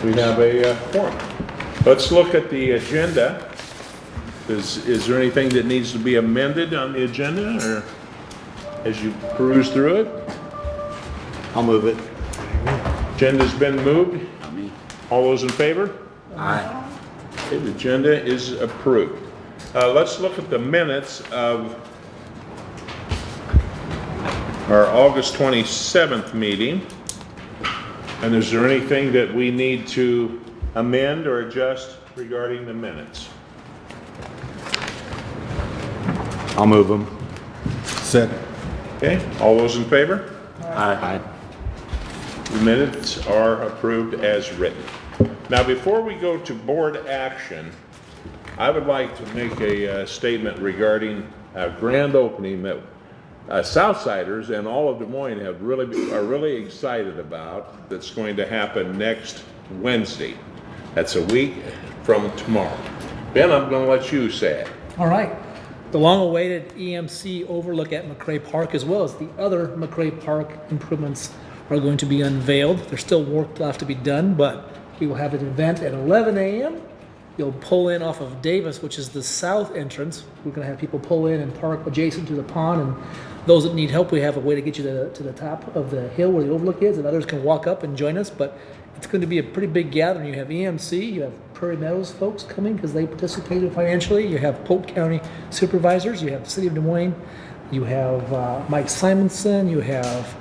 We have a quorum. Let's look at the agenda. Is there anything that needs to be amended on the agenda, or as you peruse through it? I'll move it. Agenda's been moved. All those in favor? Aye. Okay, the agenda is approved. Let's look at the minutes of our August 27th meeting. And is there anything that we need to amend or adjust regarding the minutes? I'll move them. Second. Okay, all those in favor? Aye. The minutes are approved as written. Now, before we go to board action, I would like to make a statement regarding a grand opening that Southsiders and all of Des Moines are really excited about, that's going to happen next Wednesday. That's a week from tomorrow. Ben, I'm going to let you say it. All right. The long-awaited EMC overlook at McCray Park, as well as the other McCray Park improvements, are going to be unveiled. There's still work left to be done, but we will have an event at 11 a.m. You'll pull in off of Davis, which is the south entrance. We're going to have people pull in and park adjacent to the pond, and those that need help, we have a way to get you to the top of the hill where the overlook is, and others can walk up and join us. But it's going to be a pretty big gathering. You have EMC, you have Prairie Meadows folks coming because they participated financially. You have Polk County supervisors. You have the City of Des Moines. You have Mike Simonson. You have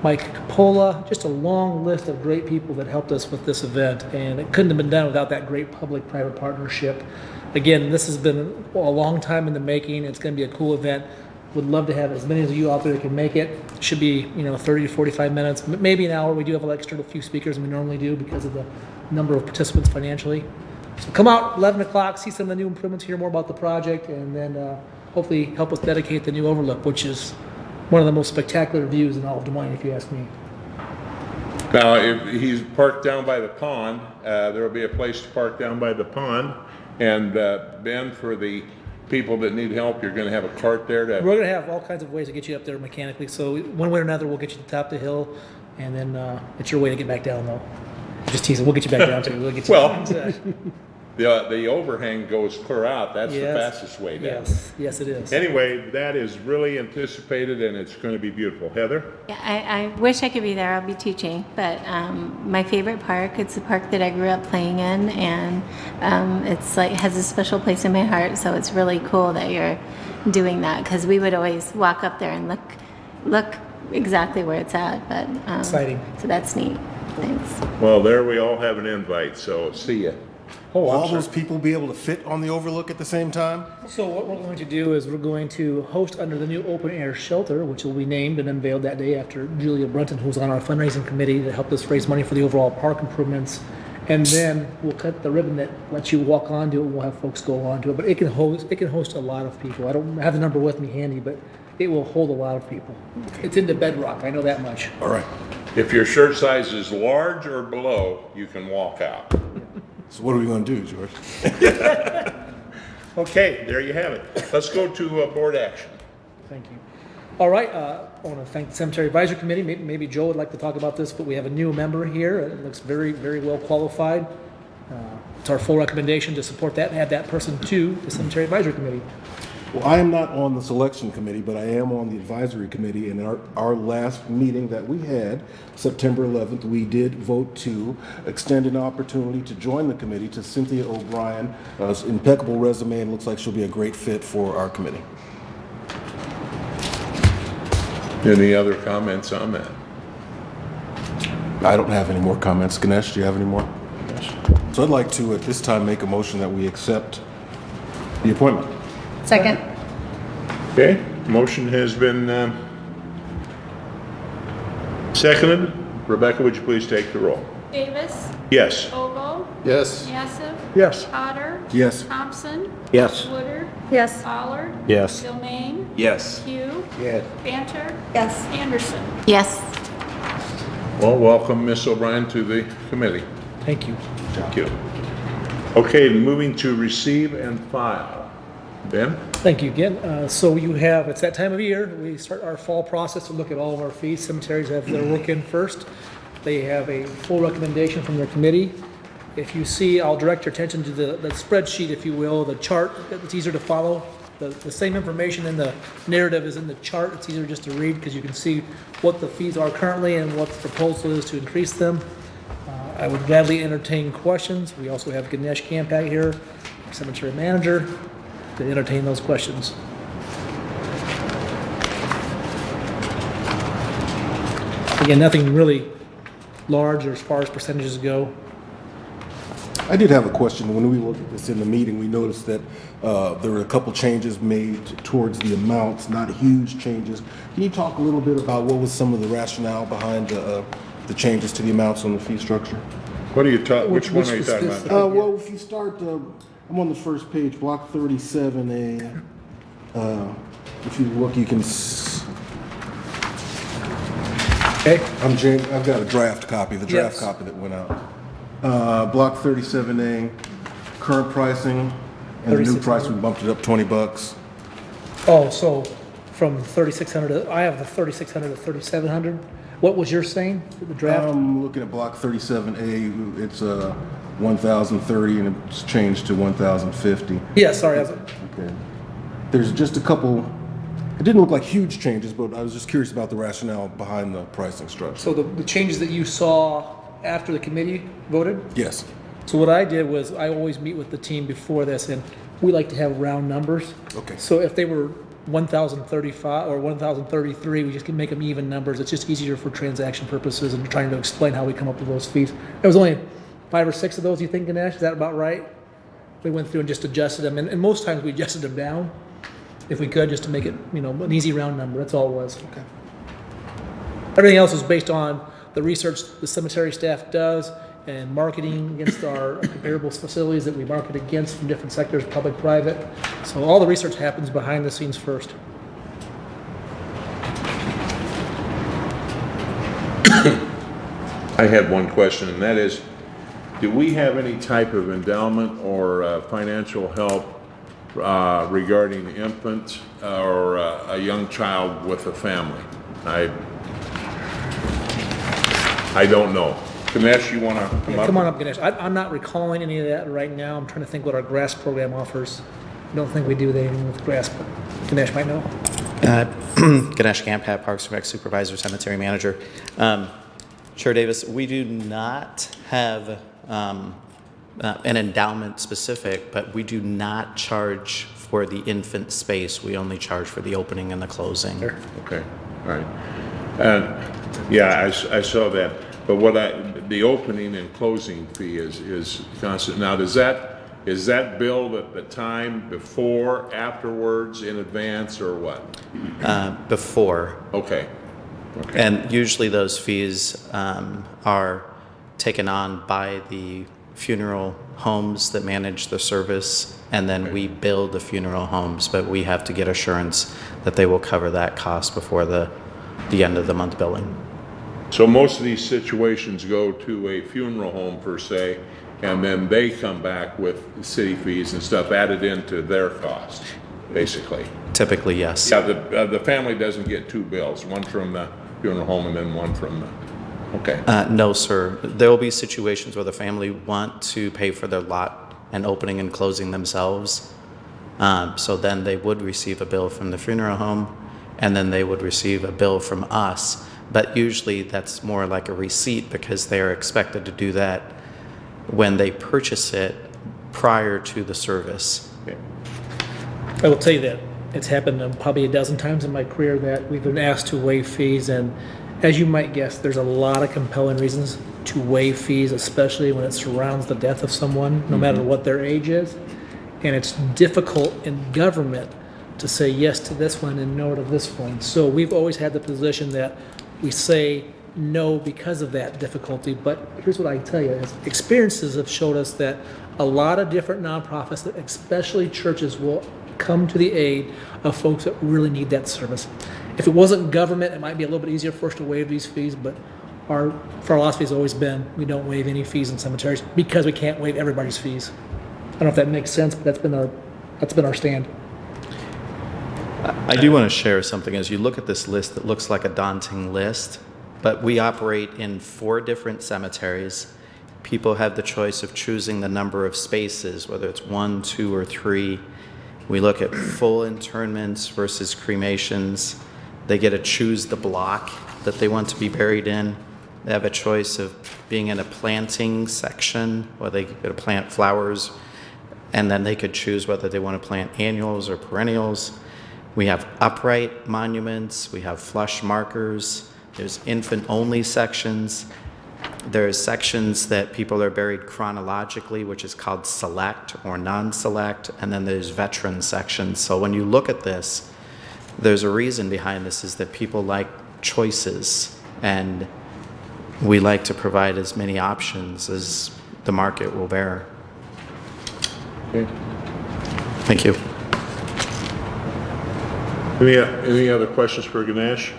Mike Capola. Just a long list of great people that helped us with this event, and it couldn't have been done without that great public-private partnership. Again, this has been a long time in the making. It's going to be a cool event. Would love to have as many of you out there that can make it. It should be, 30 to 45 minutes, maybe an hour. We do have an extra few speakers than we normally do because of the number of participants financially. So come out 11 o'clock, see some of the new improvements, hear more about the project, and then hopefully help us dedicate the new overlook, which is one of the most spectacular views in all of Des Moines, if you ask me. Now, if he's parked down by the pond, there will be a place to park down by the pond. And Ben, for the people that need help, you're going to have a cart there to... We're going to have all kinds of ways to get you up there mechanically. So one way or another, we'll get you to the top of the hill, and then it's your way to get back down, though. Just teasing. We'll get you back down, too. We'll get you Well, the overhang goes clear out. That's the Yes. fastest way down. Yes, it is. Anyway, that is really anticipated, and it's going to be beautiful. Heather? Yeah, I wish I could be there. I'll be teaching, but my favorite park, it's the park that I grew up playing in, and it's like has a special place in my heart. So it's really cool that you're doing that, because we would always walk up there and look exactly where it's at. But Exciting. So that's neat. Thanks. Well, there we all have an invite, so see ya. Will all those people be able to fit on the overlook at the same time? So what we're going to do is we're going to host under the new open air shelter, which will be named and unveiled that day after Julia Brunton, who's on our fundraising committee to help us raise money for the overall park improvements. And then we'll cut the ribbon that lets you walk onto it. We'll have folks go onto it, but it can host a lot of people. I don't have the number with me handy, but it will hold a lot of people. It's into bedrock. I know that much. All right. If your shirt size is large or below, you can walk out. So what are we going to do, George? Okay, there you have it. Let's go to board action. Thank you. All right, I want to thank the Cemetery Advisory Committee. Maybe Joe would like to talk about this, but we have a new member here. It looks very, very well qualified. It's our full recommendation to support that and add that person to the Cemetery Advisory Committee. Well, I am not on the selection committee, but I am on the advisory committee. And our last meeting that we had, September 11th, we did vote to extend an opportunity to join the committee to Cynthia O'Brien. Impeccable resume, and looks like she'll be a great fit for our committee. Any other comments on that? I don't have any more comments. Ganesh, do you have any more? So I'd like to, at this time, make a motion that we accept the appointment. Second. Okay, motion has been seconded. Rebecca, would you please take the roll? Davis, Yes. Ogle, Yes. Yassif, Yes. Potter, Yes. Thompson, Yes. Woodard, Yes. Pollard, Yes. Domain, Yes. Hugh, Yes. Banter, Yes. Anderson. Yes. Well, welcome, Miss O'Brien, to the committee. Thank you. Thank you. Okay, moving to receive and file. Ben? Thank you again. So you have, it's that time of year, we start our fall process to look at all of our fees. Cemeteries have their work in first. They have a full recommendation from their committee. If you see, I'll direct your attention to the spreadsheet, if you will, the chart. It's easier to follow. The same information in the narrative is in the chart. It's easier just to read because you can see what the fees are currently and what the proposal is to increase them. I would gladly entertain questions. We also have Ganesh Kampat here, cemetery manager, to entertain those questions. Again, nothing really large as far as percentages go. I did have a question. When we looked at this in the meeting, we noticed that there were a couple changes made towards the amounts, not huge changes. Can you talk a little bit about what was some of the rationale behind the changes to the amounts on the fee structure? What are you talking, which one are you Which talking was about? Well, if you start, I'm on the first page, block 37A. If you look, you can. Okay? I'm James. I've got a draft copy, the draft Yes. copy that went out. Block 37A, current pricing, and the new 3600. price, we bumped it up $20. Oh, so from 3,600 to, I have the 3,600 to 3,700. What was yours saying, the draft? I'm looking at block 37A, it's 1,030 and it's changed to 1,050. Yeah, sorry. Okay. There's just a couple, it didn't look like huge changes, but I was just curious about the rationale behind the pricing structure. So the changes that you saw after the committee voted? Yes. So what I did was, I always meet with the team before this, and we like to have round numbers. Okay. So if they were 1,035 or 1,033, we just can make them even numbers. It's just easier for transaction purposes and trying to explain how we come up with those fees. There was only 5 or 6 of those, you think, Ganesh? Is that about right? We went through and just adjusted them, and most times we adjusted them down, if we could, just to make it, an easy round number. That's all it was. Okay. Everything else is based on the research the cemetery staff does and marketing against our comparable facilities that we market against from different sectors, public, private. So all the research happens behind the scenes first. I had one question, and that is, do we have any type of endowment or financial help regarding an infant or a young child with a family? I don't know. Ganesh, you want to come Yeah, up? come on up, Ganesh. I'm not recalling any of that right now. I'm trying to think what our GRASS program offers. I don't think we do anything with GRASS, but Ganesh might know. Ganesh Kampat, Parks and Rec Supervisor, Cemetery Manager. Sure, Davis, we do not have an endowment specific, but we do not charge for the infant space. We only charge for the opening and the closing. Okay, all right. And, yeah, I saw that. But the opening and closing fee is constant. Now, is that billed at the time before, afterwards, in advance, or what? Before. Okay. And usually those fees are taken on by the funeral homes that manage the service, and then we bill the funeral homes, but we have to get assurance that they will cover that cost before the end of the month billing. So most of these situations go to a funeral home per se, and then they come back with city fees and stuff added into their cost, basically. Typically, yes. Yeah, the family doesn't get 2 bills, one from the funeral home and then one from the, okay. No, sir. There will be situations where the family want to pay for their lot and opening and closing themselves. So then they would receive a bill from the funeral home, and then they would receive a bill from us. But usually that's more like a receipt because they are expected to do that when they purchase it prior to the service. Okay. I will tell you that it's happened probably a dozen times in my career that we've been asked to waive fees, and as you might guess, there's a lot of compelling reasons to waive fees, especially when it surrounds the death of someone, no matter what their age is. And it's difficult in government to say yes to this one and no to this one. So we've always had the position that we say no because of that difficulty. But here's what I can tell you, is experiences have showed us that a lot of different nonprofits, especially churches, will come to the aid of folks that really need that service. If it wasn't government, it might be a little bit easier for us to waive these fees, but our philosophy has always been we don't waive any fees in cemeteries because we can't waive everybody's fees. I don't know if that makes sense, but that's been our stand. I do want to share something. As you look at this list, it looks like a daunting list, but we operate in 4 different cemeteries. people have the choice of choosing the number of spaces, whether it's 1, 2, or 3. We look at full internments versus cremations. They get to choose the block that they want to be buried in. They have a choice of being in a planting section where they get to plant flowers, and then they could choose whether they want to plant annuals or perennials. We have upright monuments. We have flush markers. There's infant-only sections. There's sections that people are buried chronologically, which is called select or non-select, and then there's veteran sections. So when you look at this, there's a reason behind this, is that people like choices, and we like to provide as many options as the market will bear. Okay. Thank you. Any other questions for Ganesh?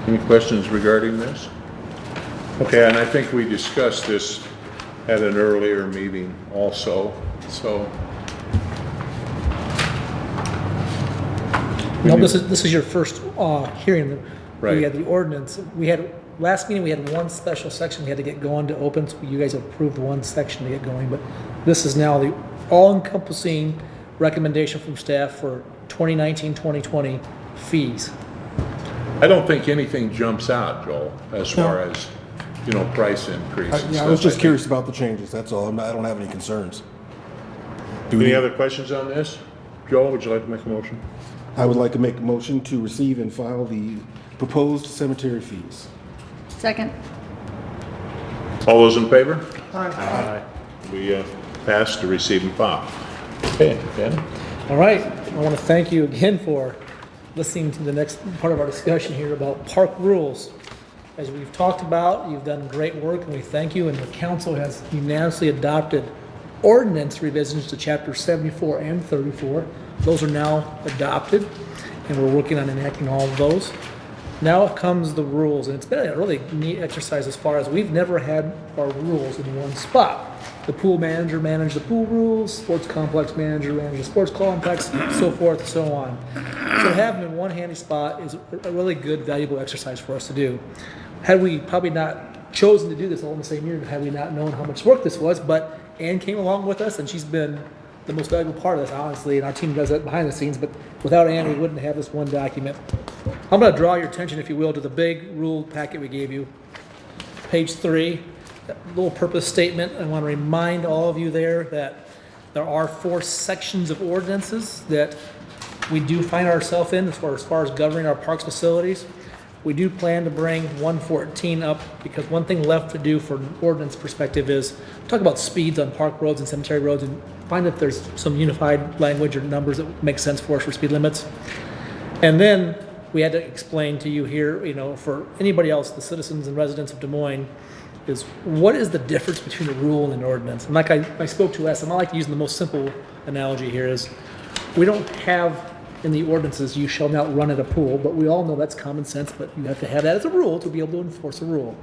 Any questions regarding this? Okay, and I think we discussed this at an earlier meeting also, so. No, this is your first hearing. Right. We had the ordinance. Last meeting, we had one special section we had to get going to open, so you guys approved one section to get going, but this is now the all-encompassing recommendation from staff for 2019-2020 fees. I don't think anything jumps out, Joel, as far as, price increase and Yeah, I stuff. was just think. curious about the changes, that's all. I don't have any concerns. Any other questions on this? Joel, would you like to make a motion? I would like to make a motion to receive and file the proposed cemetery fees. Second. All those in favor? Aye. We pass to receive and file. Okay, Ben? All right, I want to thank you again for listening to the next part of our discussion here about park rules. As we've talked about, you've done great work, and we thank you, and the council has unanimously adopted ordinance revisions to chapter 74 and 34. Those are now adopted, and we're working on enacting all of those. Now comes the rules, and it's been a really neat exercise as far as we've never had our rules in one spot. The pool manager managed the pool rules, sports complex manager managed the sports complex, so forth and so on. So having them in one handy spot is a really good, valuable exercise for us to do. Had we probably not chosen to do this all in the same year, had we not known how much work this was, but Ann came along with us, and she's been the most valuable part of this, honestly, and our team does that behind the scenes, but without Ann, we wouldn't have this one document. I'm going to draw your attention, if you will, to the big rule packet we gave you. Page 3, that little purpose statement. I want to remind all of you there that there are 4 sections of ordinances that we do find ourselves in as far as governing our parks facilities. We do plan to bring 114 up, because one thing left to do from an ordinance perspective is talk about speeds on park roads and cemetery roads, and find if there's some unified language or numbers that make sense for us for speed limits. And then we had to explain to you here, for anybody else, the citizens and residents of Des Moines, is what is the difference between a rule and an ordinance? And like I spoke to last time, I like to use the most simple analogy here is we don't have in the ordinances, you shall not run at a pool, but we all know that's common sense, but you have to have that as a rule to be able to enforce a rule.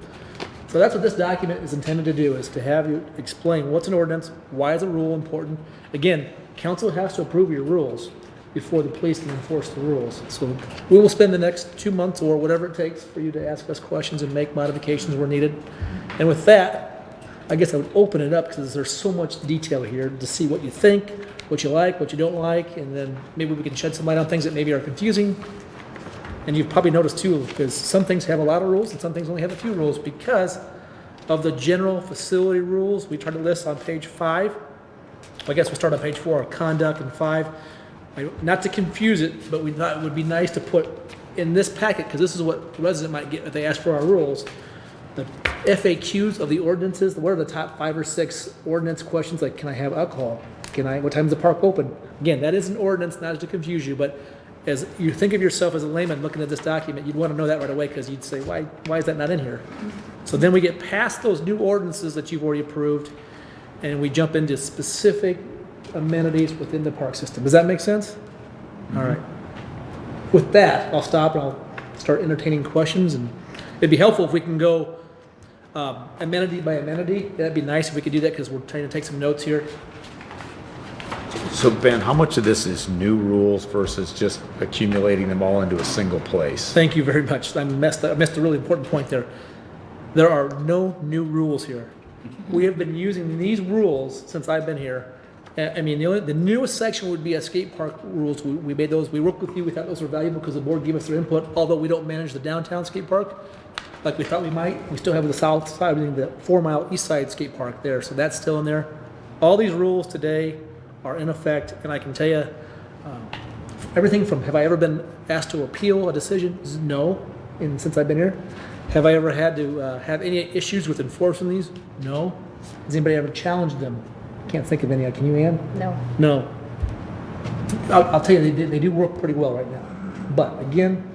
So that's what this document is intended to do, is to have you explain what's an ordinance, why is a rule important. Again, council has to approve your rules before the police can enforce the rules. So we will spend the next 2 months or whatever it takes for you to ask us questions and make modifications where needed. And with that, I guess I would open it up, because there's so much detail here to see what you think, what you like, what you don't like, and then maybe we can shed some light on things that maybe are confusing. And you've probably noticed too, because some things have a lot of rules and some things only have a few rules because of the general facility rules. We try to list on page 5. I guess we'll start on page 4, conduct, and 5. Not to confuse it, but we thought it would be nice to put in this packet, because this is what the resident might get if they ask for our rules, the FAQs of the ordinances. What are the top 5 or 6 ordinance questions? Like, can I have alcohol? What time is the park open? Again, that is an ordinance, not to confuse you, but as you think of yourself as a layman looking at this document, you'd want to know that right away, because you'd say, why is that not in here? So then we get past those new ordinances that you've already approved, and we jump into specific amenities within the park system. Does that make sense? Mm-hmm. All right. With that, I'll stop and I'll start entertaining questions, and it'd be helpful if we can go amenity by amenity. That'd be nice if we could do that, because we're trying to take some notes here. So Ben, how much of this is new rules versus just accumulating them all into a single place? Thank you very much. I missed a really important point there. There are no new rules here. We have been using these rules since I've been here. I mean, the newest section would be a skate park rules. We made those, we worked with you, we thought those were valuable because the board gave us their input, although we don't manage the downtown skate park like we thought we might. We still have the south side, the 4 Mile east side skate park there, so that's still in there. All these rules today are in effect, and I can tell you, everything from, have I ever been asked to appeal a decision? No, since I've been here. Have I ever had to have any issues with enforcing these? No. Has anybody ever challenged them? Can't think of any. Can you, Ann? No. No. I'll tell you, they do work pretty well right now. But again,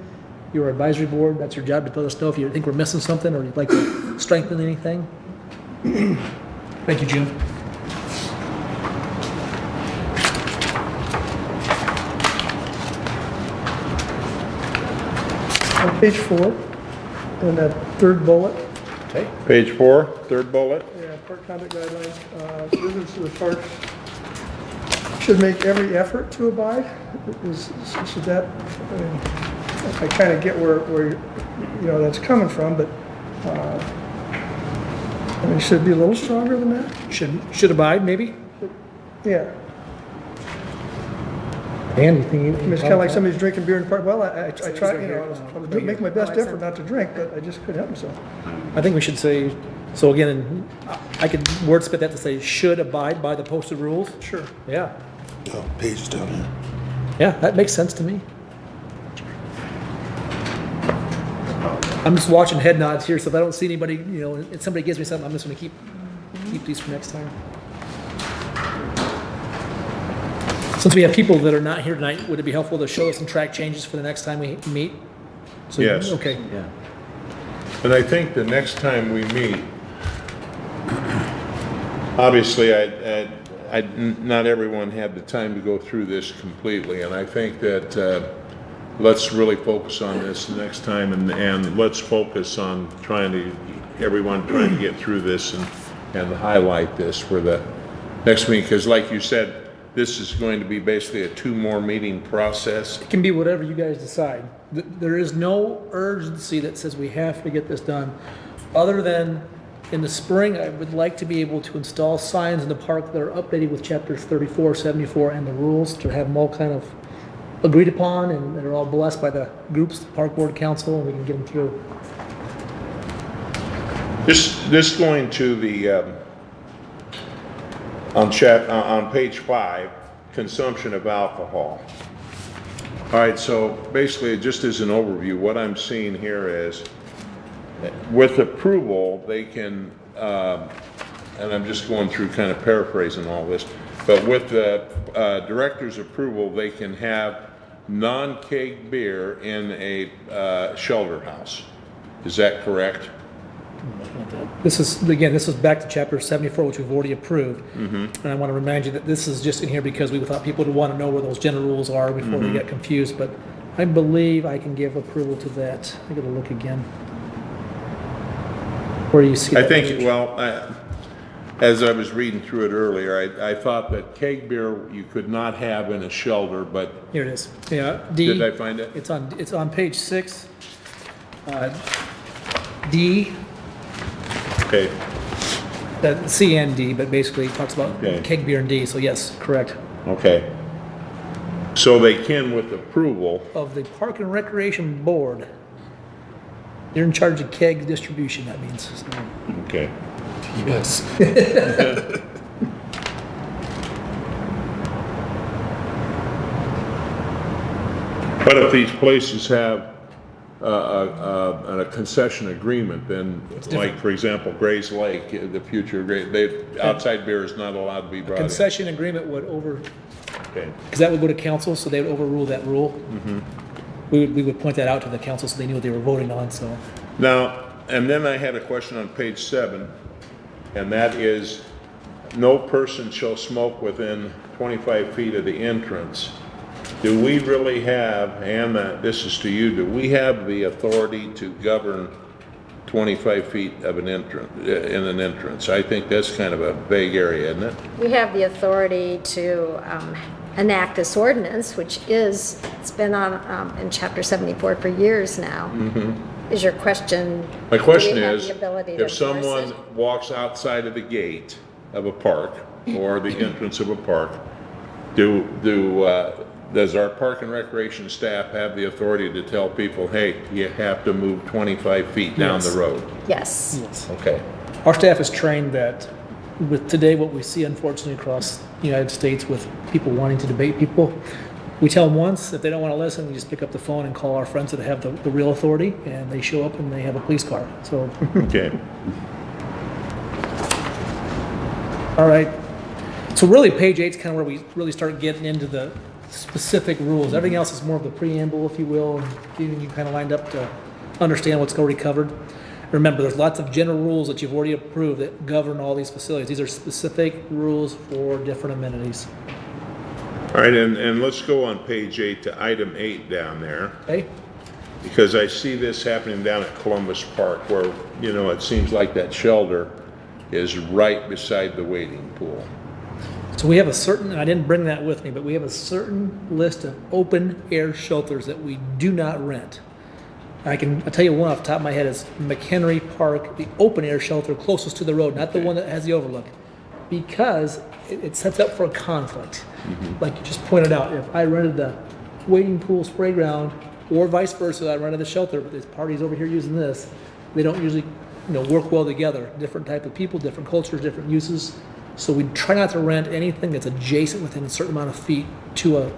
your advisory board, that's your job to let us know if you think we're missing something or you'd like to strengthen anything. Thank you, Jim. On page 4, in that third bullet, Okay. Page 4, third bullet. yeah, park conduct guidelines, visitors to the park should make every effort to abide. Should that, I mean, I kind of get where, that's coming from, but, I mean, should it be a little stronger than that? Should abide, maybe? Yeah. Ann, you think? I mean, it's kind of like somebody's drinking beer in the park. Well, I try, I was making my best effort not to drink, but I just couldn't help myself. I think we should say, so again, I could wordsmith that to say, should abide by the posted rules. Sure. Yeah. Oh, page is down here. Yeah, that makes sense to me. I'm just watching head nods here, so if I don't see anybody, if somebody gives me something, I'm just gonna keep these for next time. Since we have people that are not here tonight, would it be helpful to show us some track changes for the next time we meet? So, Yes. Okay. Yeah. And I think the next time we meet, obviously, not everyone had the time to go through this completely, and I think that let's really focus on this next time, and let's focus on everyone trying to get through this and highlight this for the next meeting, because like you said, this is going to be basically a 2 more meeting process. It can be whatever you guys decide. There is no urgency that says we have to get this done, other than in the spring, I would like to be able to install signs in the park that are updated with chapters 34, 74, and the rules, to have them all kind of agreed upon and that are all blessed by the groups, the park board council, and we can get them through. This going to the, on page 5, consumption of alcohol. All right, so basically, just as an overview, what I'm seeing here is, with approval, they can, and I'm just going through kind of paraphrasing all this, but with the director's approval, they can have non-keg beer in a shelter house. Is that correct? This is back to chapter 74, which we've already approved. And I want to remind you that this is just in here because we thought people would want to know where those general rules are before they get confused, but I believe I can give approval to that. I gotta look again. Where do you see I that think, page? well, as I was reading through it earlier, I thought that keg beer you could not have in a shelter, but Here it is. Yeah, D. did I find it? It's on page 6. D, Okay, that C and D, but basically it talks about Okay. keg beer and D, so yes, correct. okay. So they can with approval, Of the Park and Recreation Board. You're in charge of keg distribution, that means. So, okay. yes. But if these places have a concession agreement, then like, for example, Gray's Lake, the future outside beer is not allowed to be brought in. Concession agreement would Okay. because that would go to council, so they would overrule that rule. We would point that out to the council so they knew what they were voting on, so. Now, and then I had a question on page 7, and that is, no person shall smoke within 25 feet of the entrance. Do we really have, and this is to you, do we have the authority to govern 25 feet of an entrance, in an entrance? I think that's kind of a vague area, isn't it? We have the authority to enact this ordinance, which it's been on in chapter 74 for years now. Is your question? My question do we have is, the ability to if someone enforce it? walks outside of the gate of a park or the entrance of a park, does our park and recreation staff have the authority to tell people, hey, you have to move 25 feet down the Yes. road? Yes. Yes. Okay. Our staff is trained that with today, what we see unfortunately across the United States with people wanting to debate people, we tell them once, if they don't want to listen, we just pick up the phone and call our friends that have the real authority, and they show up and they have a police car. So, Okay. all right. So really, page 8 is kind of where we really start getting into the specific rules. Everything else is more of the preamble, if you will, and getting you kind of lined up to understand what's already covered. Remember, there's lots of general rules that you've already approved that govern all these facilities. These are specific rules for different amenities. All right, and let's go on page 8 to item 8 down there, Okay? because I see this happening down at Columbus Park where, you know, it seems like that shelter is right beside the wading pool. So we have a certain, and I didn't bring that with me, but we have a certain list of open air shelters that we do not rent. I'll tell you one off the top of my head is McHenry Park, the open air shelter closest to the road, not the one that has the overlook, because it sets up for a conflict. Like you just pointed out, if I rented the wading pool spray ground, or vice versa, I rented the shelter, but there's parties over here using this, they don't usually, work well together. Different type of people, different cultures, different uses. So we try not to rent anything that's adjacent within a certain amount of feet to a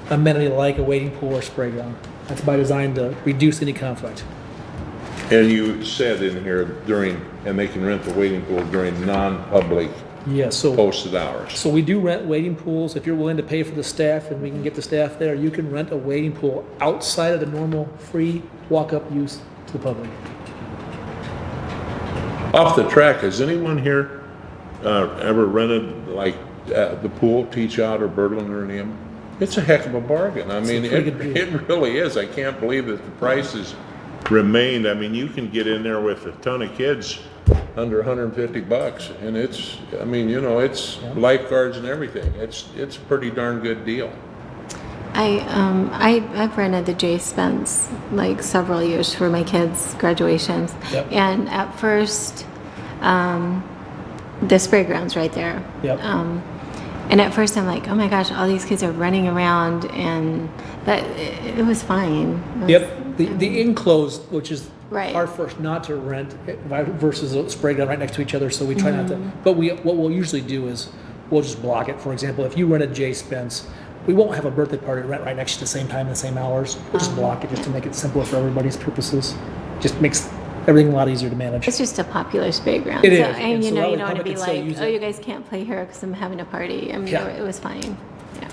amenity like a wading pool or spray ground. That's by design to reduce any conflict. And you said in here and they can rent the wading pool during non-public Yeah, so posted hours. So we do rent wading pools. If you're willing to pay for the staff and we can get the staff there, you can rent a wading pool outside of the normal free walk-up use to the public. Off the track, has anyone here ever rented like the pool, Teach Out or Birdland or any of them? It's a heck of a bargain. I mean, pretty good deal. it really is. I can't believe that the prices remained. I mean, you can get in there with a ton of kids under $150, and it's lifeguards and everything. It's a pretty darn good deal. I've rented the J Spence like several years for my kids' graduations, Yep. and at first, the spray ground's right there. Yep. And at first I'm like, oh my gosh, all these kids are running around, but it was fine. It was- Yep, the enclosed, which is Right. hard for us not to rent versus a spray ground right next to each other, so we try not to. But what we'll usually do is we'll just block it. For example, if you rent a J Spence, we won't have a birthday party rent right next to the same time and the same hours. We'll just block it just to make it simpler for everybody's purposes. Just makes everything a lot easier to manage. It's just a popular spray ground. It so, is, And and you so know, that you way don't want to public be can still like, use oh, it. you guys can't play here because I'm having a party. I mean, Yeah. it was fine. Yeah.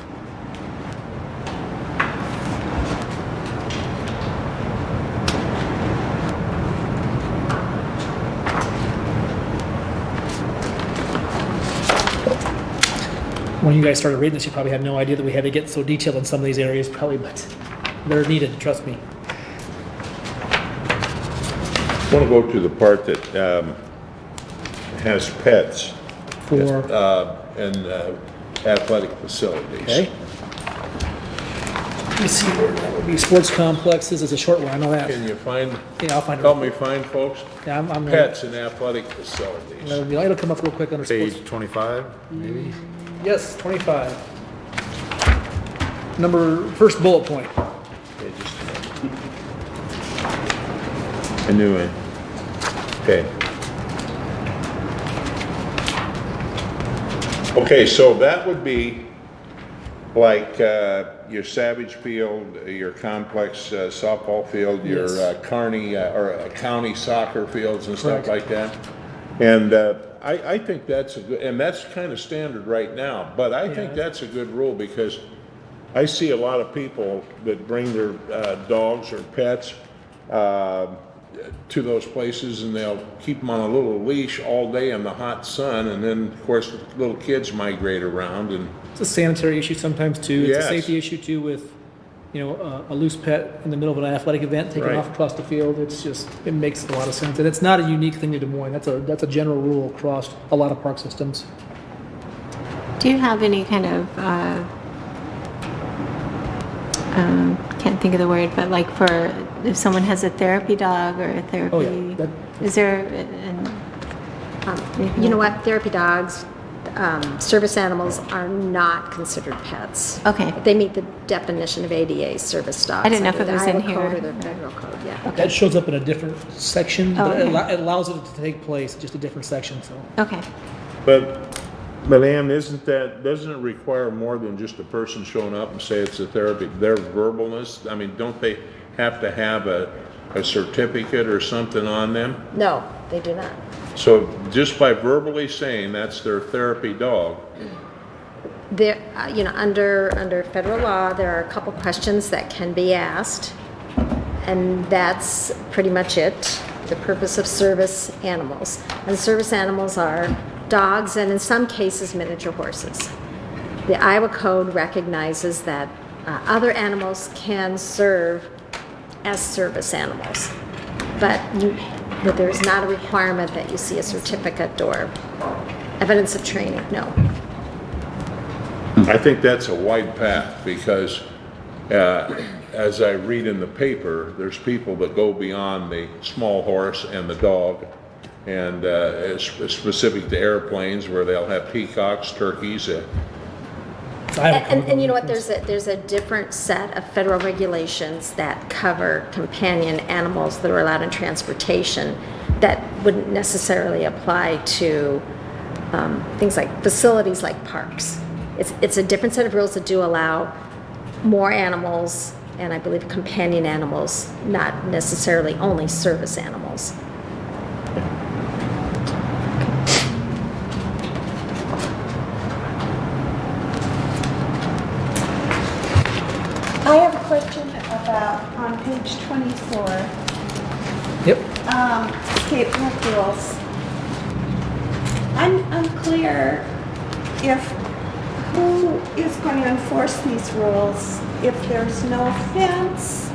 When you guys started reading this, you probably had no idea that we had to get so detailed in some of these areas, probably, but they're needed, trust me. I want to go to the part that has pets For, and athletic facilities. okay. Let me see where that would be. Sports complexes is a short one, I know that. Can you find, Yeah, I'll find it. help me find, folks? Yeah, I'm Pets and athletic facilities. It'll come up real quick under sports. Page 25, maybe? Yes, 25. First bullet point. Okay, just a minute. I knew it. Okay. Okay, so that would be like your Savage Field, your complex softball field, your Yes. county soccer fields and stuff Correct. like that. And I think that's a good, and that's kind of standard right now, but I think Yeah. that's a good rule because I see a lot of people that bring their dogs or pets to those places and they'll keep them on a little leash all day in the hot sun, and then of course little kids migrate around and It's a sanitary issue sometimes too. It's Yes. a safety issue too with, a loose pet in the middle of an athletic event taken Right. off across the field. It makes a lot of sense. And it's not a unique thing to Des Moines. That's a general rule across a lot of park systems. Do you have any kind of, can't think of the word, but like for if someone has a therapy dog or a therapy, Oh, yeah. is there, You know what, therapy dogs, service animals are not considered pets. Okay. They meet the definition of ADA service dogs. I didn't know if under it was the in Iowa code here. or the federal code, yeah. That shows up in a different section, Oh, but okay. it allows it to take place, just a different section, so. okay. But Ann, doesn't it require more than just a person showing up and say it's a therapy? Their verbalness, I mean, don't they have to have a certificate or something on them? No, they do not. So just by verbally saying that's their therapy dog, There, under federal law, there are a couple questions that can be asked, and that's pretty much it. The purpose of service animals. And service animals are dogs and in some cases miniature horses. The Iowa code recognizes that other animals can serve as service animals, but there's not a requirement that you see a certificate or evidence of training, no. I think that's a wide path because as I read in the paper, there's people that go beyond the small horse and the dog, and it's specific to airplanes where they'll have peacocks, turkeys. And you know what, there's a different set of federal regulations that cover companion animals that are allowed in transportation that wouldn't necessarily apply to things like facilities like parks. It's a different set of rules that do allow more animals, and I believe companion animals, not necessarily only service animals. I have a question about on page 24, Yep. skate park rules. I'm unclear if who is going to enforce these rules if there's no fence,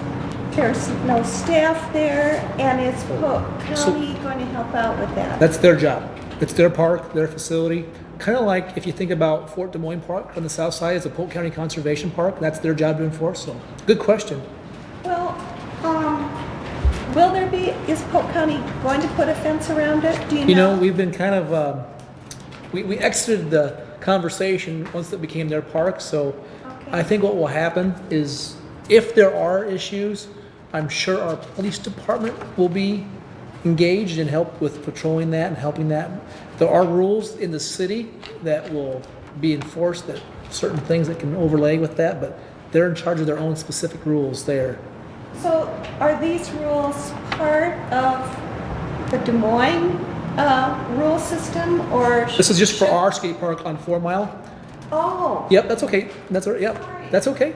there's no staff there, and is Polk County going to help out with that? That's their job. It's their park, their facility. Kind of like if you think about Fort Des Moines Park on the south side is a Polk County Conservation Park. That's their job to enforce. So, good question. Well, is Polk County going to put a fence around it? Do you know? You know, we've been kind of, we exited the conversation once it became their park. So, Okay. I think what will happen is if there are issues, I'm sure our police department will be engaged and help with patrolling that and helping that. There are rules in the city that will be enforced, that certain things that can overlay with that, but they're in charge of their own specific rules there. So are these rules part of the Des Moines rule system, or? This is just for our skate park on 4 Mile. Oh. Yep, that's okay. That's all right. Yep, that's okay.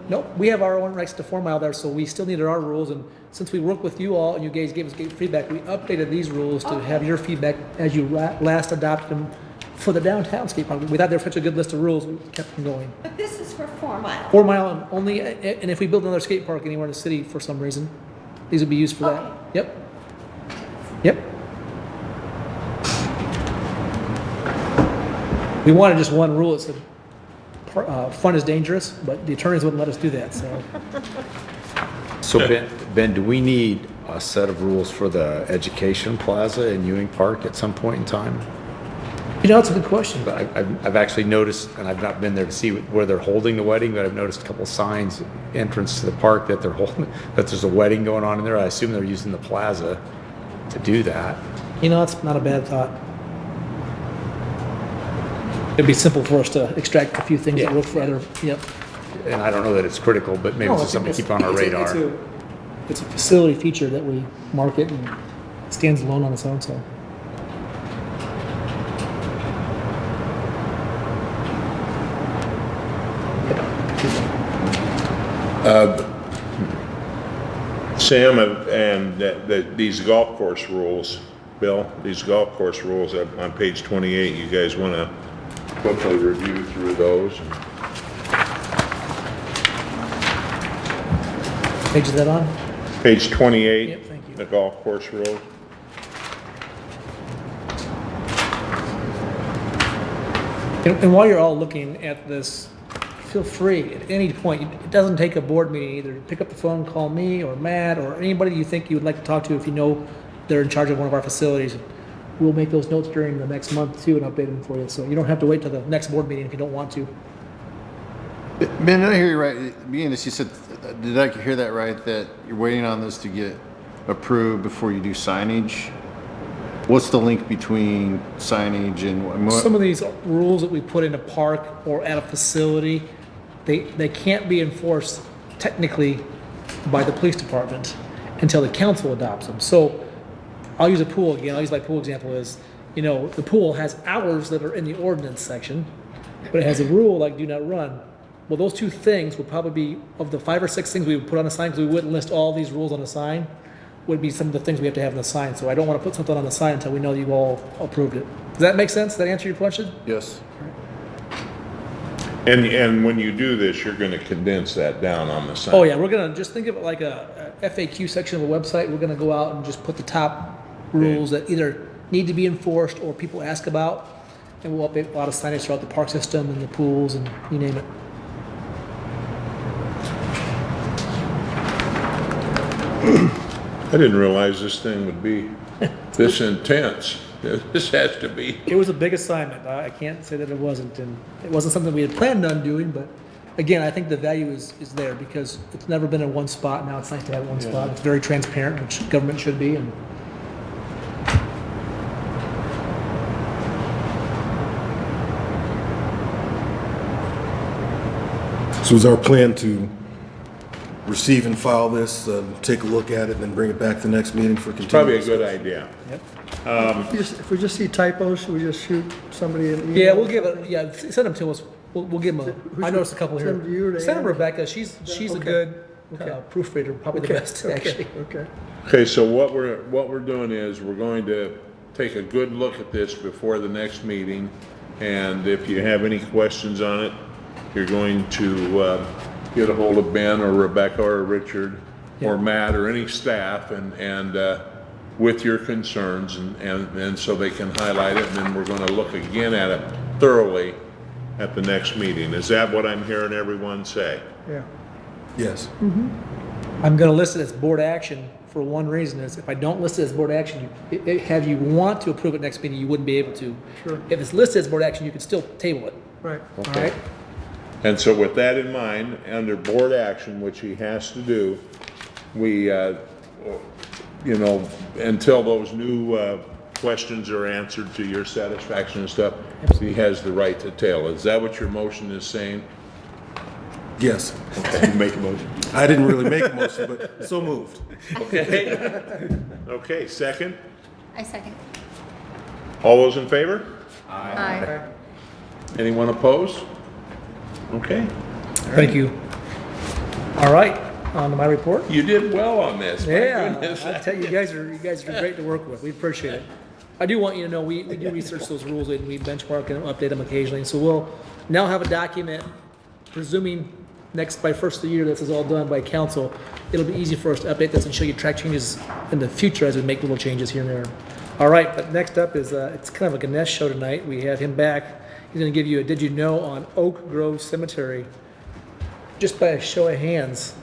Nope, we have our own rights to 4 Mile there, so we still needed our rules. And since we worked with you all and you guys gave us good feedback, we updated these rules to have your feedback as you last adopted them for the downtown skate park. We thought they were such a good list of rules, we kept them going. But this is for 4 Mile. 4 Mile and only, and if we build another skate park anywhere in the city for some reason, these would be used for that. Okay. Yep. Yep. We wanted just one rule that said, fun is dangerous, but the attorneys wouldn't let us do that, so. So Ben, do we need a set of rules for the education plaza in Ewing Park at some point in time? You know, it's a good question. But I've actually noticed, and I've not been there to see where they're holding the wedding, but I've noticed a couple of signs, entrance to the park, that they're holding, that there's a wedding going on in there. I assume they're using the plaza to do that. You know, it's not a bad thought. It'd be simple for us to extract a few things that Yeah. work for other, yep. And I don't know that it's critical, but maybe No, it's just something to keep on our radar. It's a facility feature that we market and stands alone on its own, so. Sam, and these golf course rules, Bill, these golf course rules on page 28, you guys want to quickly review through those? Page is that on? Page 28, Yep, thank you. the golf course rules. And while you're all looking at this feel free at any point. It doesn't take a board meeting either. Pick up the phone, call me or Matt or anybody you think you would like to talk to if you know they're in charge of one of our facilities. We'll make those notes during the next month too and update them for you. So you don't have to wait till the next board meeting if you don't want to. Ben, did I hear you right? Being this, you said, did I hear that right? That you're waiting on this to get approved before you do signage? What's the link between signage and what? Some of these rules that we put in a park or at a facility, they can't be enforced technically by the police department until the council adopts them. So I'll use a pool again. I'll use my pool example is, the pool has hours that are in the ordinance section, but it has a rule like do not run. Well, those two things would probably be, of the 5 or 6 things we would put on a sign, because we wouldn't list all these rules on a sign, would be some of the things we have to have on the sign. So I don't want to put something on the sign until we know you all approved it. Does that make sense? Does that answer your question? Yes. And when you do this, you're gonna condense that down on the sign. Oh yeah, we're gonna just think of it like a FAQ section of a website. We're gonna go out and just put the top rules that either need to be enforced or people ask about, and we'll update a lot of signage throughout the park system and the pools and you name it. I didn't realize this thing would be this intense. This has to be. It was a big assignment. I can't say that it wasn't, and it wasn't something we had planned on doing. But again, I think the value is there because it's never been in one spot. Now it's nice to have it in one spot. It's very transparent, which government should be. And So is our plan to receive and file this, take a look at it, and then bring it back to the next meeting for continued Probably a discussion? good idea. yep. If we just see typos, should we just shoot somebody an email? Yeah, we'll give it. Yeah, send them to us. We'll give them a. I noticed a couple here. Send them to you or to Send them Andy? Rebecca. She's a Okay. good Okay. proofreader, probably the best actually. Okay. Okay, so what we're doing is we're going to take a good look at this before the next meeting. And if you have any questions on it, you're going to get a hold of Ben or Rebecca or Richard or Matt or any staff and with your concerns and so they can highlight it, and then we're going to look again at it thoroughly at the next meeting. Is that what I'm hearing everyone say? Yeah. Yes. I'm going to list it as board action for one reason is if I don't list it as board action, have you want to approve it next meeting, you wouldn't be able to. Sure. If it's listed as board action, you could still table it. Right. All right. And so with that in mind, under board action, which he has to do, we, until those new questions are answered to your satisfaction and stuff, he has the right to table. Is that what your motion is saying? Yes. Okay, you make a motion. I didn't really make a motion, but so moved. Okay. Okay, second? I second. All those in favor? Aye. Anyone opposed? Okay. Thank you. All right, on to my report. You did well on this. My goodness. I tell you, you guys are great to work with. We appreciate it. I do want you to know we do research those rules and we benchmark and update them occasionally. So we'll now have a document, presuming by first of the year this is all done by council. It'll be easy for us to update this and show you track changes in the future as we make little changes here and there. All right, but next up is it's kind of a Ganesh show tonight. We have him back. He's going to give you a did you know on Oak Grove Cemetery. Just by a show of hands.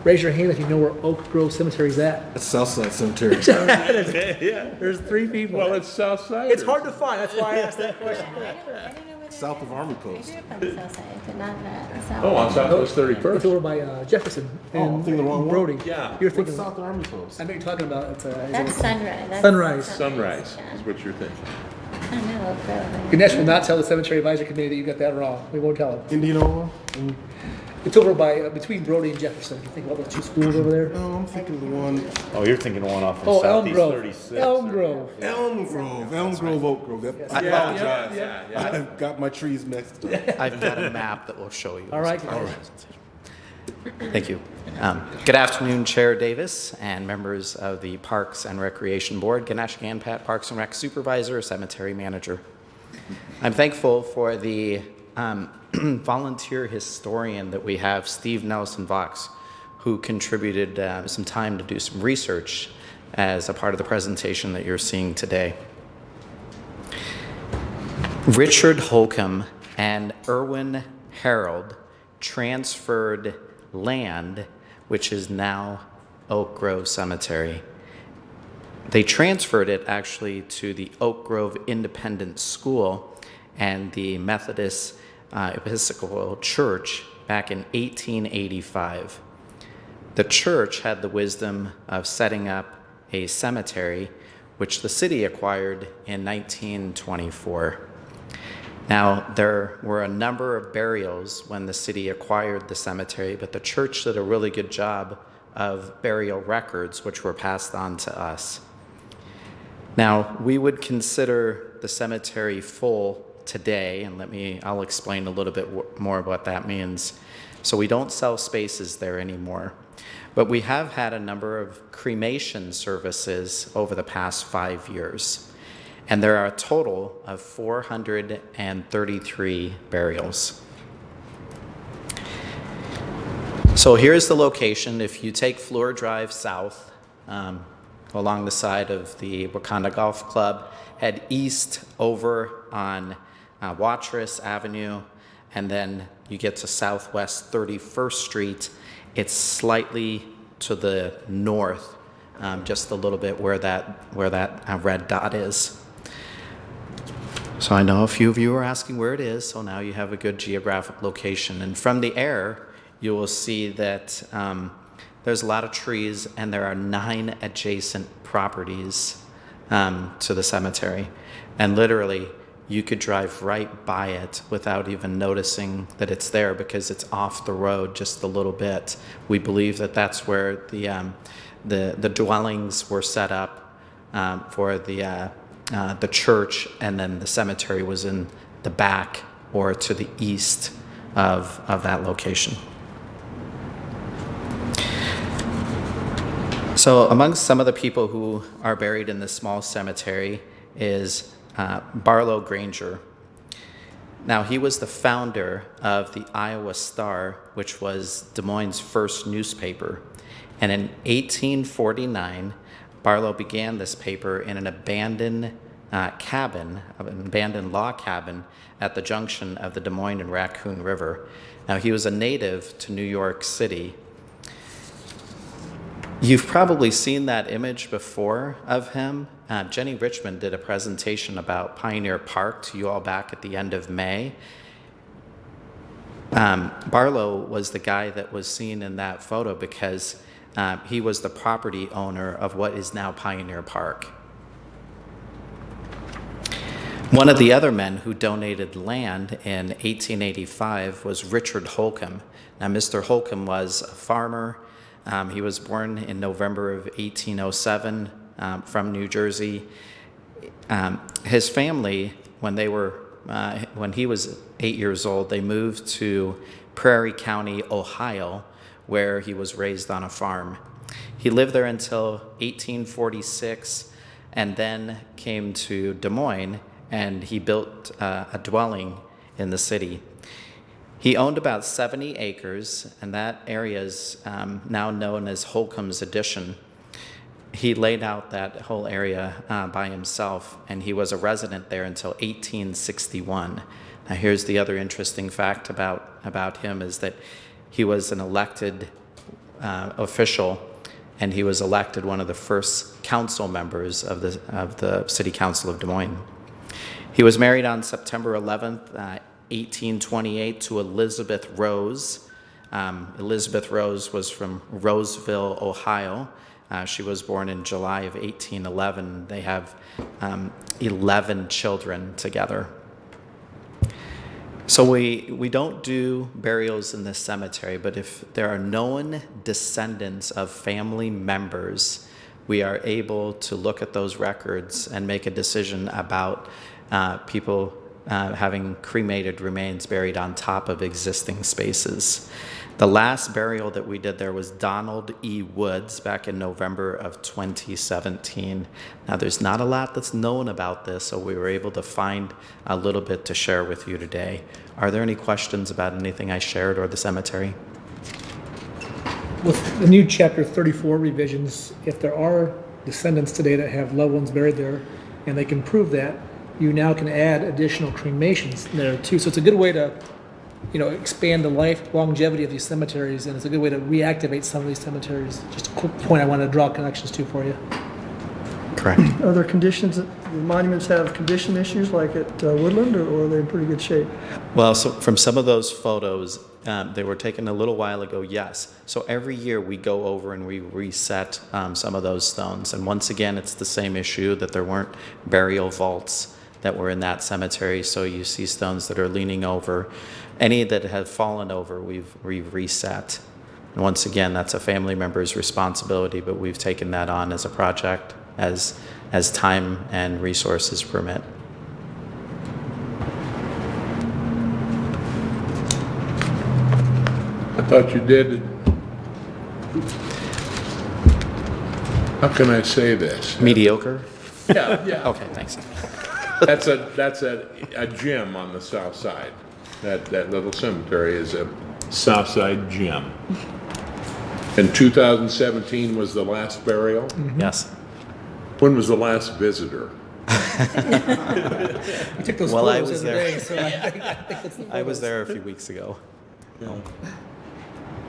Raise your hand if you know where Oak Grove Cemetery is at. That's Southside Cemetery. Yeah. There's 3 people. Well, it's Southside. It's hard to find. That's why I asked that question. I didn't know where South of Army I Post. grew up on the south side, but not the south. Oh, on Southwest It's 31st. over by Jefferson Oh, I'm and thinking the wrong one. Brody. Yeah. You're What's thinking. South of Army Post? I know you're talking about. That's sunrise. That's Sunrise. Sunrise Yeah. is what you're thinking. I know, Oak Grove. Ganesh will not tell the cemetery advisory committee that you got that wrong. We won't tell him. Indianola? It's over by between Brody and Jefferson. You think about those 2 schools over there? No, I'm thinking of the one, Oh, you're thinking of one off Oh, of Elm Southeast Grove. 36. Elm Grove. Elm Grove, Oak Grove. Yep. I Yeah, apologize. yeah. I've got my trees mixed up. I've got a map that will show you. All right. Thank you. Good afternoon, Chair Davis and members of the Parks and Recreation Board, Ganesh Ganpat, Parks and Rec Supervisor, Cemetery Manager. I'm thankful for the volunteer historian that we have, Steve Nelson Vox, who contributed some time to do some research as a part of the presentation that you're seeing today. Richard Holcomb and Erwin Harold transferred land, which is now Oak Grove Cemetery. They transferred it actually to the Oak Grove Independent School and the Methodist Episcopal Church back in 1885. The church had the wisdom of setting up a cemetery, which the city acquired in 1924. Now, there were a number of burials when the city acquired the cemetery, but the church did a really good job of burial records, which were passed on to us. Now, we would consider the cemetery full today, and I'll explain a little bit more what that means. So we don't sell spaces there anymore, but we have had a number of cremation services over the past 5 years, and there are a total of 433 burials. So here's the location. If you take Fleur Drive south, along the side of the Wakanda Golf Club, head east over on Watrous Avenue, and then you get to Southwest 31st Street. It's slightly to the north, just a little bit where that red dot is. So I know a few of you are asking where it is, so now you have a good geographic location. And from the air, you will see that there's a lot of trees, and there are 9 adjacent properties to the cemetery. And literally, you could drive right by it without even noticing that it's there because it's off the road just a little bit. We believe that that's where the dwellings were set up for the church, and then the cemetery was in the back or to the east of that location. So amongst some of the people who are buried in this small cemetery is Barlow Granger. Now, he was the founder of the Iowa Star, which was Des Moines' first newspaper. And in 1849, Barlow began this paper in an abandoned cabin, an abandoned log cabin at the junction of the Des Moines and Raccoon River. Now, he was a native to New York City. You've probably seen that image before of him. Jenny Richmond did a presentation about Pioneer Park to you all back at the end of May. Barlow was the guy that was seen in that photo because he was the property owner of what is now Pioneer Park. One of the other men who donated land in 1885 was Richard Holcomb. Now, Mr. Holcomb was a farmer. He was born in November of 1807 from New Jersey. His family, when he was 8 years old, they moved to Prairie County, Ohio, where he was raised on a farm. He lived there until 1846 and then came to Des Moines, and he built a dwelling in the city. He owned about 70 acres, and that area is now known as Holcomb's Addition. He laid out that whole area by himself, and he was a resident there until 1861. Now, here's the other interesting fact about him is that he was an elected official, and he was elected one of the first council members of the City Council of Des Moines. He was married on September 11th, 1828 to Elizabeth Rose. Elizabeth Rose was from Roseville, Ohio. She was born in July of 1811. They have 11 children together. So we don't do burials in this cemetery, but if there are known descendants of family members, we are able to look at those records and make a decision about people having cremated remains buried on top of existing spaces. The last burial that we did there was Donald E. Woods back in November of 2017. Now, there's not a lot that's known about this, so we were able to find a little bit to share with you today. Are there any questions about anything I shared or the cemetery? With the new Chapter 34 revisions, if there are descendants today that have loved ones buried there, and they can prove that, you now can add additional cremations there too. So it's a good way to expand the longevity of these cemeteries, and it's a good way to reactivate some of these cemeteries. Just a quick point I want to draw connections to for you. Correct. Are there conditions that the monuments have condition issues like at Woodland, or are they in pretty good shape? Well, so from some of those photos, they were taken a little while ago, yes. So every year we go over and we reset some of those stones. And once again, it's the same issue that there weren't burial vaults that were in that cemetery. So you see stones that are leaning over. Any that have fallen over, we've reset. And once again, that's a family member's responsibility, but we've taken that on as a project as time and resources permit. I thought you did. How can I say this? Mediocre? Yeah. Okay, thanks. That's a gym on the south side. That little cemetery is a south side gym. And 2017 was the last burial? Yes. When was the last visitor? We took those Well, I photos was the other there. day, so I think that's the I was photos. there a few weeks ago.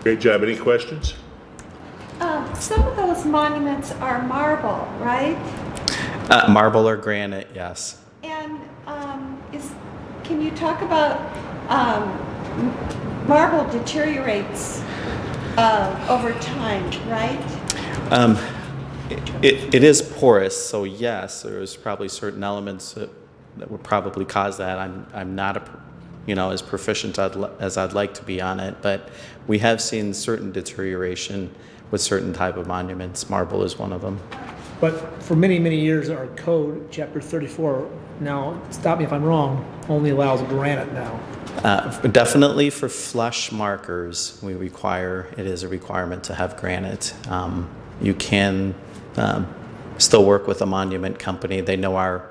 Great job. Any questions? Some of those monuments are marble, right? Marble or granite, yes. And can you talk about marble deteriorates over time, right? It is porous, so yes, there's probably certain elements that would probably cause that. I'm not as proficient as I'd like to be on it, but we have seen certain deterioration with certain type of monuments. Marble is one of them. But for many, many years, our code, chapter 34, now, stop me if I'm wrong, only allows granite now. Definitely for flush markers, it is a requirement to have granite. You can still work with a monument company. They know our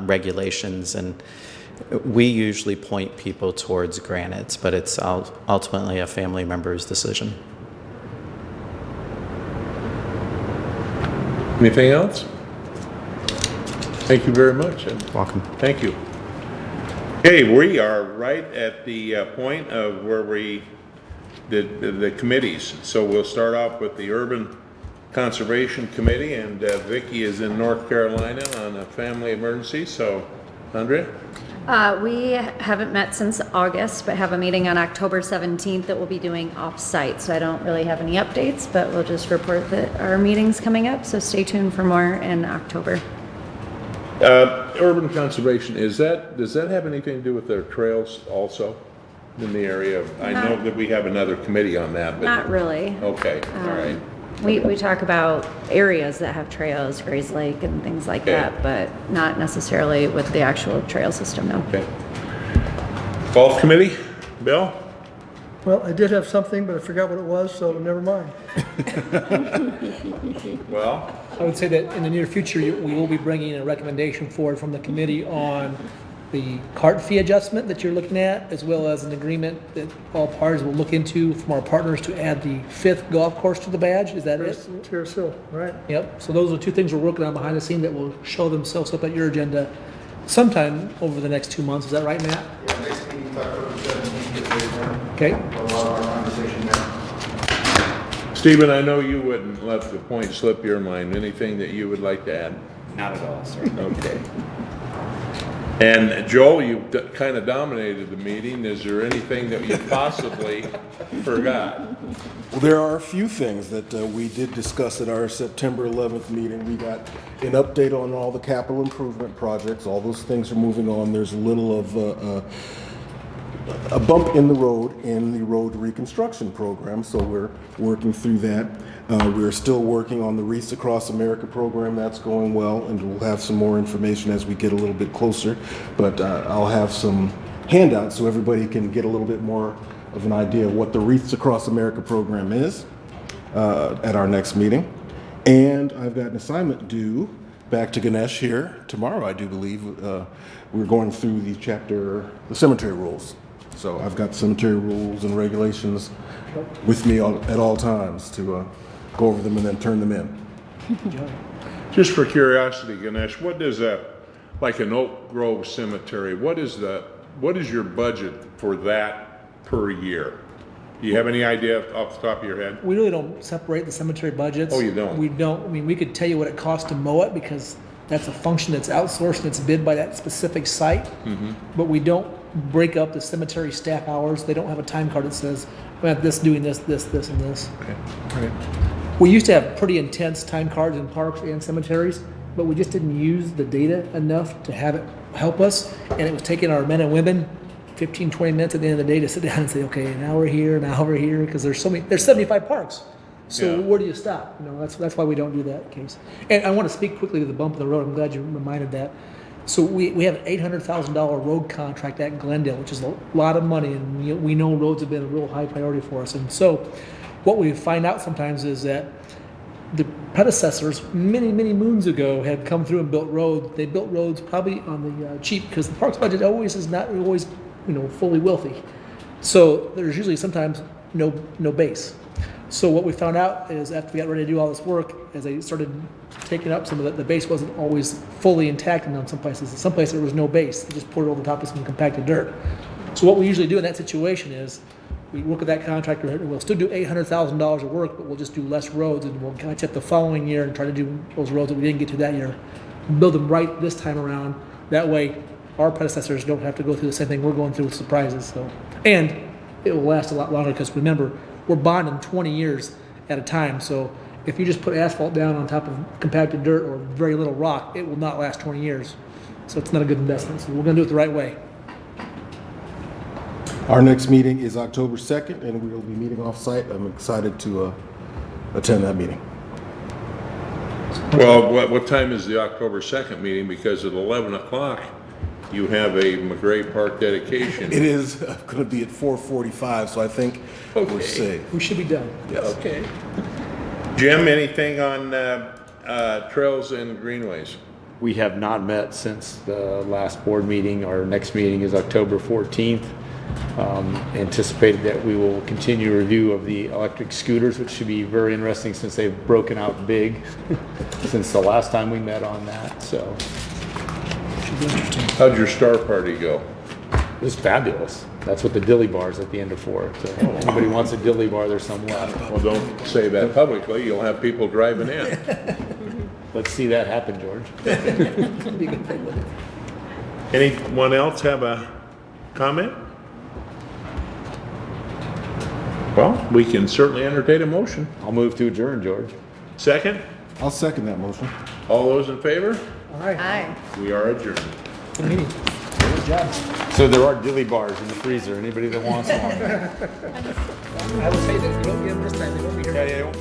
regulations, and we usually point people towards granite, but it's ultimately a family member's decision. Anything else? Thank you very much. Welcome. Thank you. Okay, we are right at the point of where we did the committees. So we'll start off with the Urban Conservation Committee, and Vicki is in North Carolina on a family emergency. So, Andrea? We haven't met since August, but have a meeting on October 17th that we'll be doing off-site. So I don't really have any updates, but we'll just report that our meeting's coming up. So stay tuned for more in October. Urban Conservation, does that have anything to do with their trails also in the area? I know that we have another committee on that, but. Not really. Okay, all right. We talk about areas that have trails, Gray's Lake and things like Okay. that, but not necessarily with the actual trail system, no. Okay. Golf Committee, Bill? Well, I did have something, but I forgot what it was, so never mind. Well, I would say that in the near future, we will be bringing a recommendation forward from the committee on the cart fee adjustment that you're looking at, as well as an agreement that all parties will look into from our partners to add the 5th golf course to the badge. Is that it? Terrace Hill, right? Yep. So those are two things we're working on behind the scene that will show themselves up at your agenda sometime over the next 2 months. Is that right, Matt? Yeah, next meeting, October 17th, get ready for it. Okay. A lot of our conversation there. Stephen, I know you wouldn't let the point slip your mind. Anything that you would like to add? Not at all, sir. Okay. And Joel, you kind of dominated the meeting. Is there anything that you possibly forgot? Well, there are a few things that we did discuss at our September 11th meeting. We got an update on all the capital improvement projects. All those things are moving on. There's a little of a bump in the road reconstruction program, so we're working through that. We're still working on the Wreaths Across America program. That's going well, and we'll have some more information as we get a little bit closer. But I'll have some handouts so everybody can get a little bit more of an idea of what the Wreaths Across America program is at our next meeting. And I've got an assignment due back to Ganesh here tomorrow, I do believe. We're going through the cemetery rules. So I've got cemetery rules and regulations with me at all times to go over them and then turn them in. Just for curiosity, Ganesh, what does like an Oak Grove cemetery, what is your budget for that per year? Do you have any idea off the top of your head? We really don't separate the cemetery budgets. Oh, you don't? We don't. I mean, we could tell you what it costs to mow it because that's a function that's outsourced and it's bid by that specific site. But we don't break up the cemetery staff hours. They don't have a time card that says, we have this doing this, this, this, and this. Okay, all right. We used to have pretty intense time cards in parks and cemeteries, but we just didn't use the data enough to have it help us. And it was taking our men and women 15, 20 minutes at the end of the day to sit down and say, okay, now we're here, now we're here, because there's 75 parks. So Yeah. where do you stop? You know, that's why we don't do that case. And I want to speak quickly to the bump in the road. I'm glad you reminded that. So we have an $800,000 road contract at Glendale, which is a lot of money, and we know roads have been a real high priority for us. And so what we find out sometimes is that the predecessors, many, many moons ago, had come through and built roads. They built roads probably on the cheap, because the parks budget is not always, fully wealthy. So there's usually sometimes no base. So what we found out is after we got ready to do all this work, as they started taking up some of the base wasn't always fully intact, and in some places there was no base. They just poured it over the top of some compacted dirt. So what we usually do in that situation is we work with that contractor, and we'll still do $800,000 of work, but we'll just do less roads, and we'll catch up the following year and try to do those roads that we didn't get to that year. Build them right this time around. That way, our predecessors don't have to go through the same thing we're going through with surprises. So, and it will last a lot longer, because remember, we're bonding 20 years at a time. So if you just put asphalt down on top of compacted dirt or very little rock, it will not last 20 years. So it's not a good investment. So we're going to do it the right way. Our next meeting is October 2nd, and we will be meeting off-site. I'm excited to attend that meeting. Well, what time is the October 2nd meeting? Because at 11 o'clock, you have a McRae Park dedication. It is going to be at 4:45, so I think we're safe. We should be done. Yes. Okay. Jim, anything on trails and greenways? We have not met since the last board meeting. Our next meeting is October 14th. Anticipated that we will continue review of the electric scooters, which should be very interesting since they've broken out big since the last time we met on that. So Should be interesting. How'd your star party go? it was fabulous. That's what the dilly bars at the end are for. So if anybody wants a dilly bar, there's some left. Well, don't say that publicly. You'll have people driving in. Let's see that happen, George. Anyone else have a comment? Well, we can certainly entertain a motion. I'll move to adjourn, George. Second, I'll second that motion. all those in favor? All right. Aye. We are adjourned. Good meeting. Good job. So there are dilly bars in the freezer. Anybody that wants one? I will say that if you don't get them this time, they won't be here. Yeah,